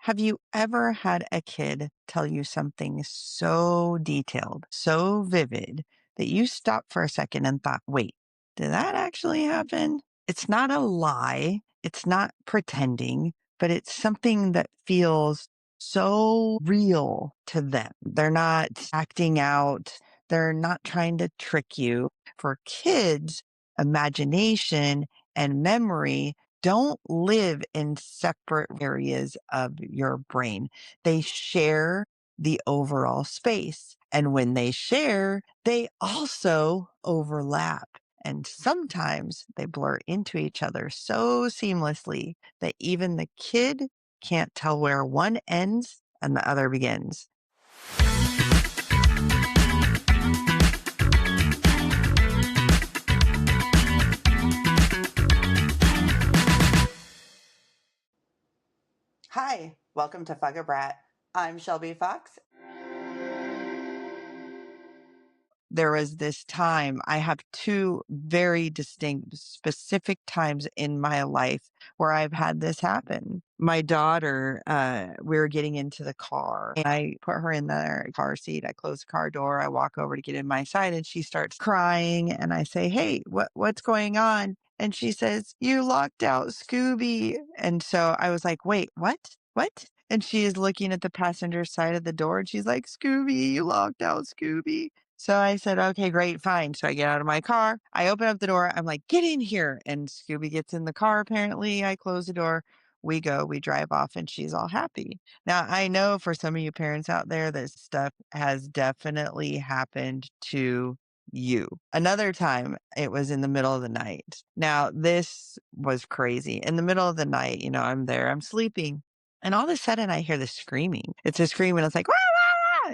Have you ever had a kid tell you something so detailed, so vivid that you stopped for a second and thought, wait, did that actually happen? It's not a lie. It's not pretending, but it's something that feels so real to them. They're not acting out. They're not trying to trick you. For kids, imagination and memory don't live in separate areas of your brain. They share the overall space. And when they share, they also overlap. And sometimes they blur into each other so seamlessly that even the kid can't tell where one ends and the other begins. Hi, welcome to FuggaBRAT. I'm Shelbi Fox. There was this time, I have two very distinct, specific times in my life where I've had this happen. My daughter, we were getting into the car. And I put her in the car seat. I close the car door. I walk over to get in my side and she starts crying. And I say, hey, what's going on? And she says, you locked out Scooby. And so I was like, wait, what? What? And she is looking at the passenger side of the door and she's like, Scooby, you locked out Scooby. So I said, okay, great, fine. So I get out of my car. I open up the door. I'm like, get in here. And Scooby gets in the car. Apparently, I close the door. We go, we drive off, and she's all happy. Now, I know for some of you parents out there, this stuff has definitely happened to you. Another time, it was in the middle of the night. Now, this was crazy. In the middle of the night, I'm there, I'm sleeping. And all of a sudden, I hear the screaming. It's a scream, and it's like,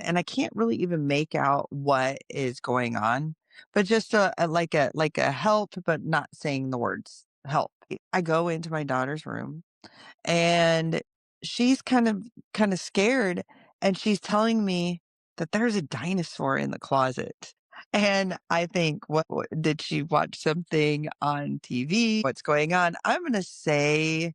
and I can't really even make out what is going on, but just like a help, but not saying the words help. I go into my daughter's room and she's kind of scared and she's telling me that there's a dinosaur in the closet. And I think, what did she watch something on TV? What's going on? I'm going to say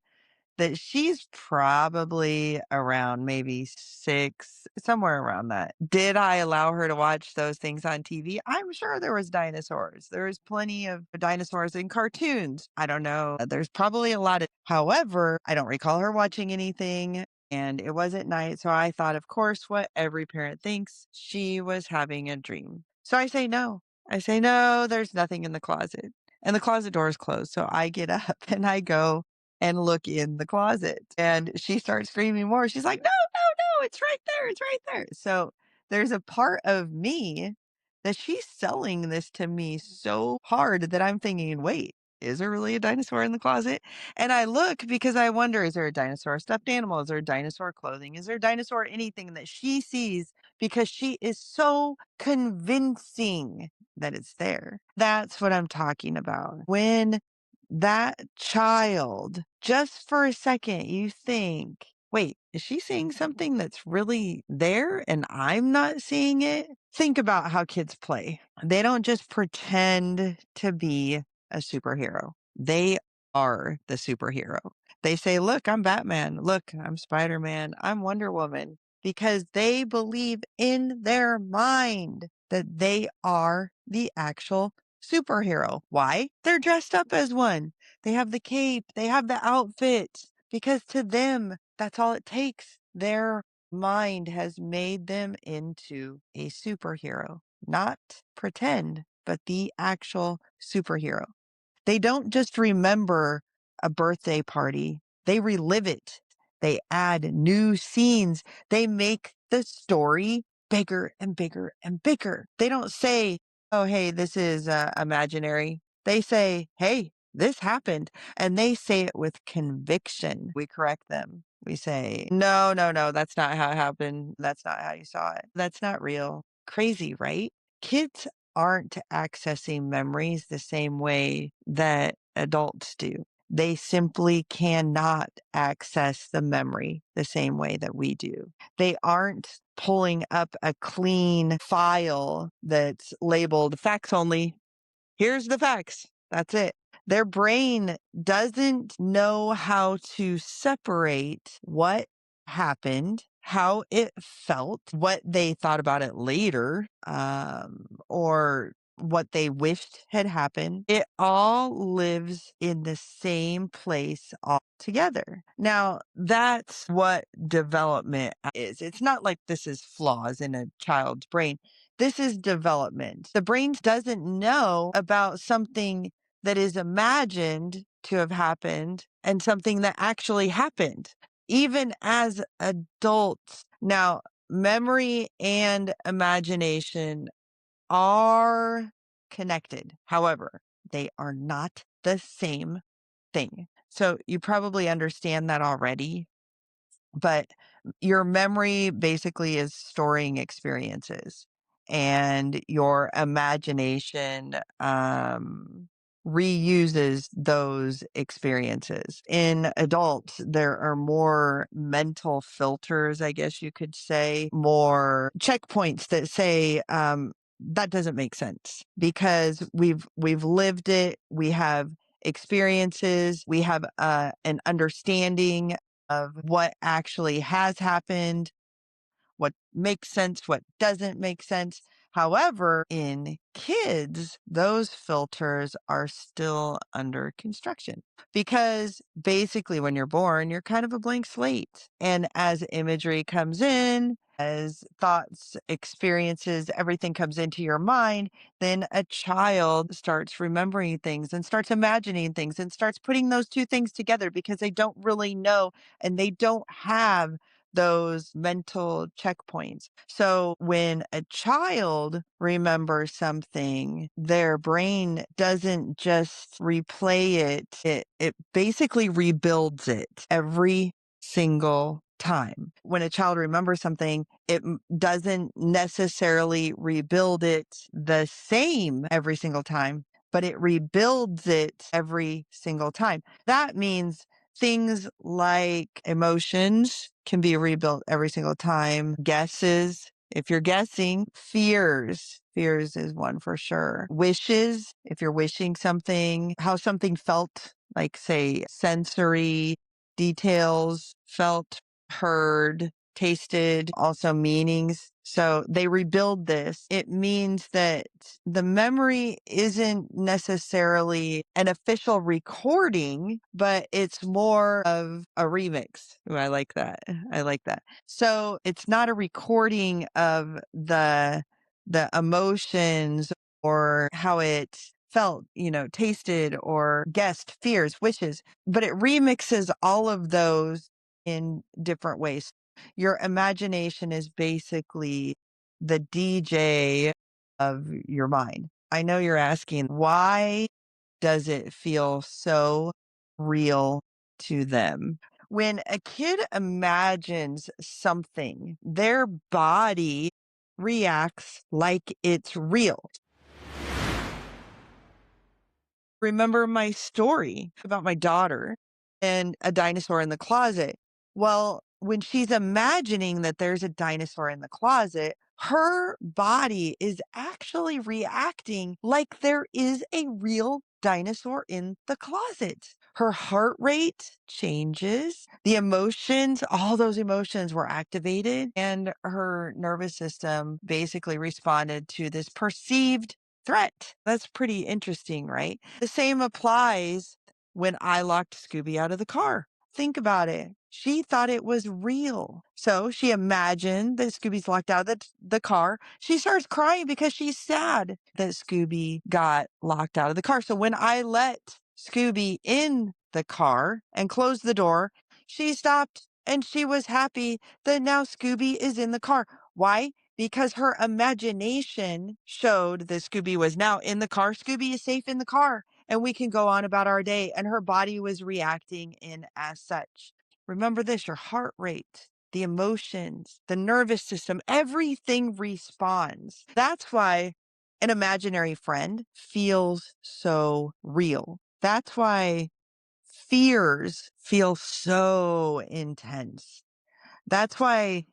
that she's probably around maybe 6, somewhere around that. Did I allow her to watch those things on TV? I'm sure there was dinosaurs. There was plenty of dinosaurs in cartoons. I don't know. There's probably a lot of, however, I don't recall her watching anything. And it was at night. So I thought, of course, what every parent thinks, she was having a dream. So I say no. I say, no, there's nothing in the closet. And the closet door is closed. So I get up and I go and look in the closet. And she starts screaming more. She's like, no, no, no, it's right there. It's right there. So there's a part of me that she's selling this to me so hard that I'm thinking, wait, is there really a dinosaur in the closet? And I look because I wonder, is there a dinosaur stuffed animal? Is there dinosaur clothing? Is there dinosaur anything that she sees because she is so convincing that it's there? That's what I'm talking about. When that child, just for a second, you think, wait, is she seeing something that's really there and I'm not seeing it? Think about how kids play. They don't just pretend to be a superhero, they are the superhero. They say, look, I'm Batman. Look, I'm Spider Man. I'm Wonder Woman. Because they believe in their mind that they are the actual superhero. Why? They're dressed up as one. They have the cape, they have the outfit, because to them, that's all it takes. Their mind has made them into a superhero, not pretend, but the actual superhero. They don't just remember a birthday party, they relive it. They add new scenes. They make the story bigger and bigger and bigger. They don't say, oh, hey, this is imaginary. They say, hey, this happened. And they say it with conviction. We correct them. We say, no, no, no, that's not how it happened. That's not how you saw it. That's not real. Crazy, right? Kids aren't accessing memories the same way that adults do. They simply cannot access the memory the same way that we do. They aren't pulling up a clean file that's labeled facts only. Here's the facts. That's it. Their brain doesn't know how to separate what happened, how it felt, what they thought about it later, or what they wished had happened. It all lives in the same place all together. Now, that's what development is. It's not like this is flaws in a child's brain. This is development. The brain doesn't know about something that is imagined to have happened and something that actually happened, even as adults. Now, memory and imagination are connected. However, they are not the same thing. So you probably understand that already, but your memory basically is storing experiences, and your imagination reuses those experiences. In adults, there are more mental filters, I guess you could say, more checkpoints that say, that doesn't make sense because we've lived it, we have experiences, we have an understanding of what actually has happened, what makes sense, what doesn't make sense. However, in kids, those filters are still under construction because basically when you're born, you're kind of a blank slate. And as imagery comes in, as thoughts, experiences, everything comes into your mind, then a child starts remembering things and starts imagining things and starts putting those two things together because they don't really know and they don't have those mental checkpoints. So when a child remembers something, their brain doesn't just replay it basically rebuilds it every single time. When a child remembers something, it doesn't necessarily rebuild it the same every single time, but it rebuilds it every single time. That means things like emotions can be rebuilt every single time. Guesses, if you're guessing, fears is one for sure. Wishes, if you're wishing something, how something felt, like say sensory details, felt, heard, tasted, also meanings. So they rebuild this. It means that the memory isn't necessarily an official recording, but it's more of a remix. Ooh, I like that. I like that. So it's not a recording of the emotions or how it felt, tasted or guessed, fears, wishes, but it remixes all of those in different ways. Your imagination is basically the DJ of your mind. I know you're asking, why does it feel so real to them? When a kid imagines something, their body reacts like it's real. Remember my story about my daughter and a dinosaur in the closet. Well, when she's imagining that there's a dinosaur in the closet, her body is actually reacting like there is a real dinosaur in the closet. Her heart rate changes, the emotions, all those emotions were activated, and her nervous system basically responded to this perceived threat. That's pretty interesting, right? The same applies when I locked Scooby out of the car. Think about it. She thought it was real. So she imagined that Scooby's locked out of the car. She starts crying because she's sad that Scooby got locked out of the car. So when I let Scooby in the car and closed the door, she stopped and she was happy that now Scooby is in the car. Why? Because her imagination showed that Scooby was now in the car. Scooby is safe in the car and we can go on about our day. And her body was reacting in as such. Remember this, your heart rate, the emotions, the nervous system, everything responds. That's why an imaginary friend feels so real. That's why fears feel so intense. That's why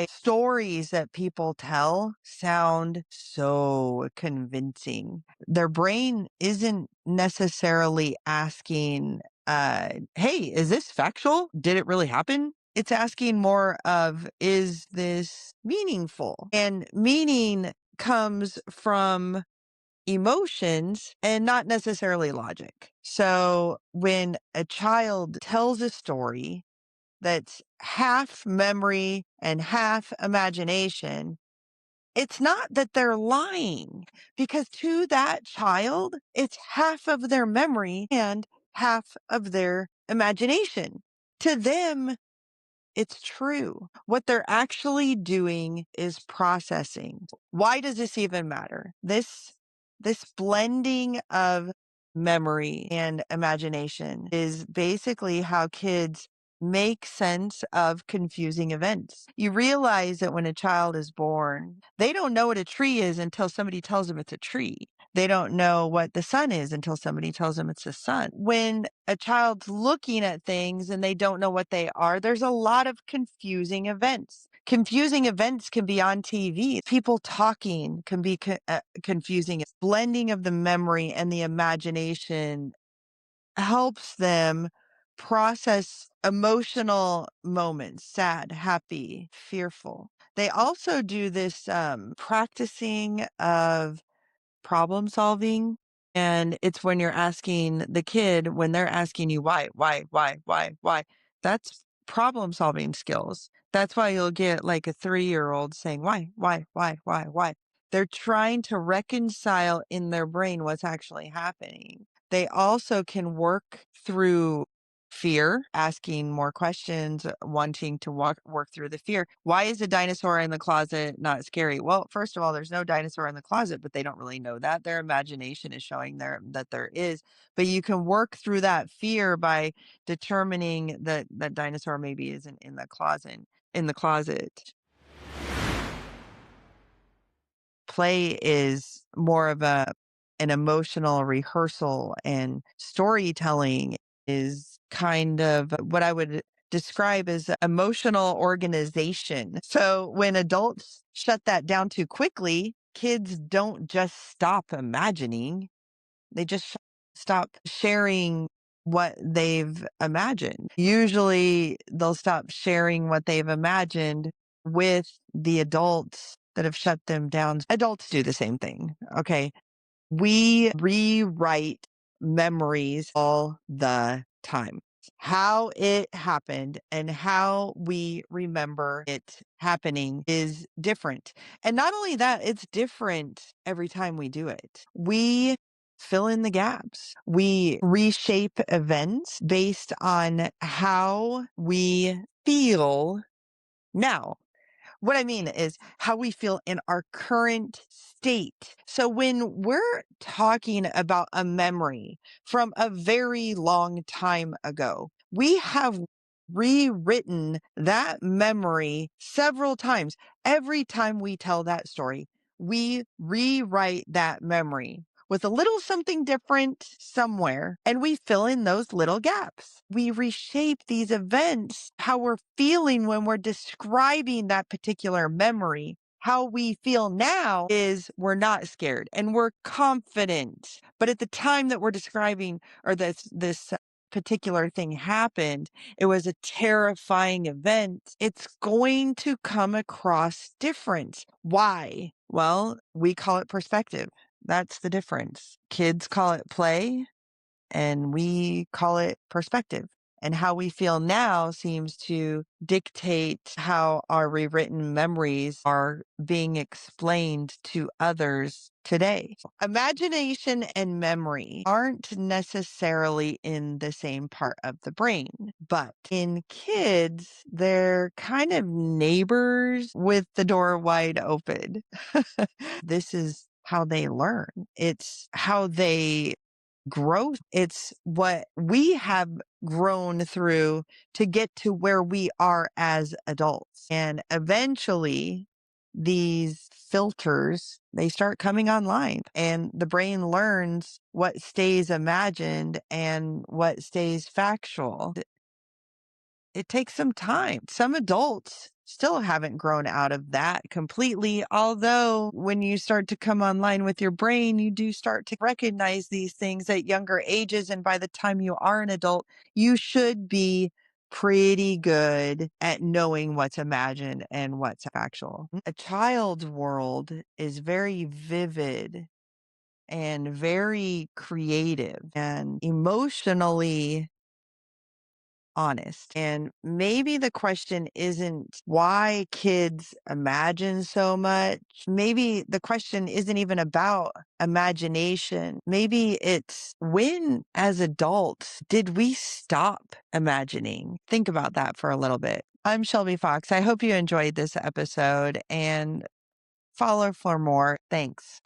stories that people tell sound so convincing. Their brain isn't necessarily asking, hey, is this factual? Did it really happen? It's asking more of, is this meaningful? And meaning comes from emotions and not necessarily logic. So when a child tells a story that's half memory and half imagination, it's not that they're lying, because to that child, it's half of their memory and half of their imagination. To them, it's true. What they're actually doing is processing. Why does this even matter? This blending of memory and imagination is basically how kids make sense of confusing events. You realize that when a child is born, they don't know what a tree is until somebody tells them it's a tree. They don't know what the sun is until somebody tells them it's the sun. When a child's looking at things and they don't know what they are, there's a lot of confusing events. Confusing events can be on TV. People talking can be confusing. Blending of the memory and the imagination helps them process emotional moments, sad, happy, fearful. They also do this practicing of problem solving. And it's when you're asking the kid, when they're asking you why, that's problem solving skills. That's why you'll get like a 3-year-old saying, why? They're trying to reconcile in their brain what's actually happening. They also can work through fear, asking more questions, wanting to work through the fear. Why is a dinosaur in the closet not scary? Well, first of all, there's no dinosaur in the closet, but they don't really know that. Their imagination is showing that there is. But you can work through that fear by determining that that dinosaur maybe isn't in the closet. In the closet. Play is more of an emotional rehearsal, and storytelling is kind of what I would describe as emotional organization. So when adults shut that down too quickly, kids don't just stop imagining, they just stop sharing what they've imagined. Usually they'll stop sharing what they've imagined with the adults that have shut them down. Adults do the same thing. Okay. We rewrite memories all the time. How it happened and how we remember it happening is different. And not only that, it's different every time we do it. We fill in the gaps. We reshape events based on how we feel now. What I mean is how we feel in our current state. So when we're talking about a memory from a very long time ago, we have rewritten that memory several times. Every time we tell that story, we rewrite that memory with a little something different somewhere, and we fill in those little gaps. We reshape these events, how we're feeling when we're describing that particular memory. How we feel now is we're not scared and we're confident. But at the time that we're describing, or this particular thing happened, it was a terrifying event. It's going to come across different. Why? Well, we call it perspective. That's the difference. Kids call it play and we call it perspective. And how we feel now seems to dictate how our rewritten memories are being explained to others today. Imagination and memory aren't necessarily in the same part of the brain, but in kids, they're kind of neighbors with the door wide open. This is how they learn. It's how they growth. It's what we have grown through to get to where we are as adults. And eventually these filters, they start coming online and the brain learns what stays imagined and what stays factual. It takes some time. Some adults still haven't grown out of that completely. Although when you start to come online with your brain, you do start to recognize these things at younger ages. And by the time you are an adult, you should be pretty good at knowing what's imagined and what's actual. A child's world is very vivid and very creative and emotionally honest. And maybe the question isn't why kids imagine so much. Maybe the question isn't even about imagination. Maybe it's when, as adults, did we stop imagining? Think about that for a little bit. I'm Shelbi Fox. I hope you enjoyed this episode and follow for more. Thanks.